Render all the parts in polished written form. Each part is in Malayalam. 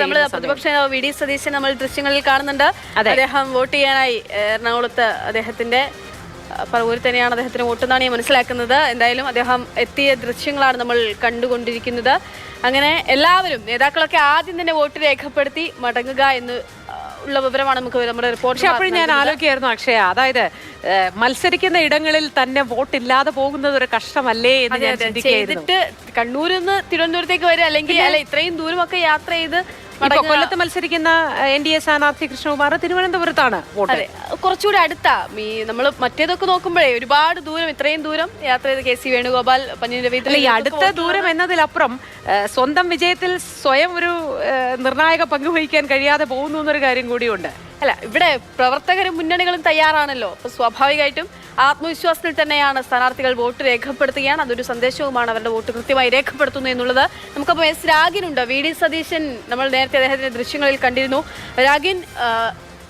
നമ്മൾ പ്രതിപക്ഷ നേതാവ് വി ഡി സതീശൻ നമ്മൾ ദൃശ്യങ്ങളിൽ കാണുന്നുണ്ട്. അദ്ദേഹം വോട്ട് ചെയ്യാനായി എറണാകുളത്ത് അദ്ദേഹത്തിന്റെ പറവൂരിൽ തന്നെയാണ് അദ്ദേഹത്തിന് വോട്ടെന്നാണ് ഞാൻ മനസ്സിലാക്കുന്നത്. എന്തായാലും അദ്ദേഹം എത്തിയ ദൃശ്യങ്ങളാണ് നമ്മൾ കണ്ടുകൊണ്ടിരിക്കുന്നത്. അങ്ങനെ എല്ലാവരും നേതാക്കളൊക്കെ ആദ്യം തന്നെ വോട്ട് രേഖപ്പെടുത്തി മടങ്ങുക എന്ന് ഉള്ള വിവരമാണ് നമുക്ക് നമ്മുടെ റിപ്പോർട്ട്. പക്ഷെ അപ്പോഴും ഞാൻ ആലോചിക്കായിരുന്നു അക്ഷയ, അതായത് മത്സരിക്കുന്ന ഇടങ്ങളിൽ തന്നെ വോട്ടില്ലാതെ പോകുന്നത് ഒരു കഷ്ടമല്ലേ എന്ന് ഞാൻ ചെയ്തിട്ട് കണ്ണൂരിൽ നിന്ന് തിരുവനന്തപുരത്തേക്ക് വരിക, അല്ലെങ്കിൽ ഇത്രയും ദൂരമൊക്കെ യാത്ര ചെയ്ത് കൊല്ലത്ത് മത്സരിക്കുന്ന NDA സ്ഥാനാർത്ഥി കൃഷ്ണകുമാർ തിരുവനന്തപുരത്താണ് വോട്ട്. കുറച്ചുകൂടി അടുത്താ. നമ്മൾ മറ്റേതൊക്കെ നോക്കുമ്പോഴേ ഒരുപാട് ദൂരം, ഇത്രയും ദൂരം യാത്ര ചെയ്ത് KC വേണുഗോപാൽ, പന്ന്യൻ രവീന്ദ്രൻ, ഈ അടുത്ത ദൂരം എന്നതിലപ്പുറം സ്വന്തം വിജയത്തിൽ സ്വയം ഒരു നിർണായക പങ്ക് വഹിക്കാൻ കഴിയാതെ പോകുന്നു എന്നൊരു കാര്യം കൂടിയുണ്ട്. അല്ല, ഇവിടെ പ്രവർത്തകരും മുന്നണികളും തയ്യാറാണല്ലോ. അപ്പൊ സ്വാഭാവികമായിട്ടും ആത്മവിശ്വാസത്തിൽ തന്നെയാണ് സ്ഥാനാർത്ഥികൾ വോട്ട് രേഖപ്പെടുത്തുകയാണ്. അതൊരു സന്ദേശവുമാണ്, അവരുടെ വോട്ട് കൃത്യമായി രേഖപ്പെടുത്തുന്നു എന്നുള്ളത്. നമുക്കപ്പോൾ S രാഗിനുണ്ട്. വി ഡി സതീശൻ നമ്മൾ നേരത്തെ അദ്ദേഹത്തിന്റെ ദൃശ്യങ്ങളിൽ കണ്ടിരുന്നു. രാഗിൻ,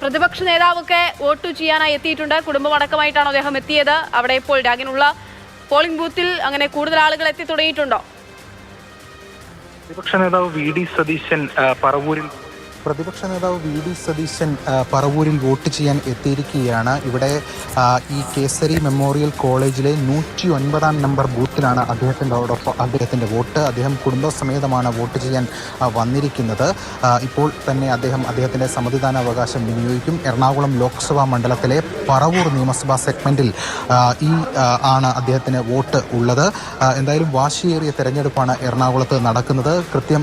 പ്രതിപക്ഷ നേതാവൊക്കെ വോട്ട് ചെയ്യാനായി എത്തിയിട്ടുണ്ട്. കുടുംബമടക്കമായിട്ടാണ് അദ്ദേഹം എത്തിയത്. അവിടെ ഇപ്പോൾ രാഗിനുള്ള പോളിംഗ് ബൂത്തിൽ അങ്ങനെ കൂടുതൽ ആളുകൾ എത്തി തുടങ്ങിയിട്ടുണ്ടോ? പ്രതിപക്ഷ നേതാവ് വി ഡി സതീശൻ പറവൂരിൽ വോട്ട് ചെയ്യാൻ എത്തിയിരിക്കുകയാണ്. ഇവിടെ ഈ കേസരി മെമ്മോറിയൽ കോളേജിലെ 109 നമ്പർ ബൂത്തിലാണ് അദ്ദേഹത്തിൻ്റെ വോട്ട്. അദ്ദേഹം കുടുംബസമേതമാണ് വോട്ട് ചെയ്യാൻ വന്നിരിക്കുന്നത്. ഇപ്പോൾ തന്നെ അദ്ദേഹത്തിൻ്റെ സമ്മതിദാനാവകാശം വിനിയോഗിക്കും. എറണാകുളം ലോക്സഭാ മണ്ഡലത്തിലെ പറവൂർ നിയമസഭാ സെഗ്മെന്റിൽ ആണ് അദ്ദേഹത്തിന് വോട്ട് ഉള്ളത്. എന്തായാലും വാശിയേറിയ തെരഞ്ഞെടുപ്പാണ് എറണാകുളത്ത് നടക്കുന്നത്. കൃത്യം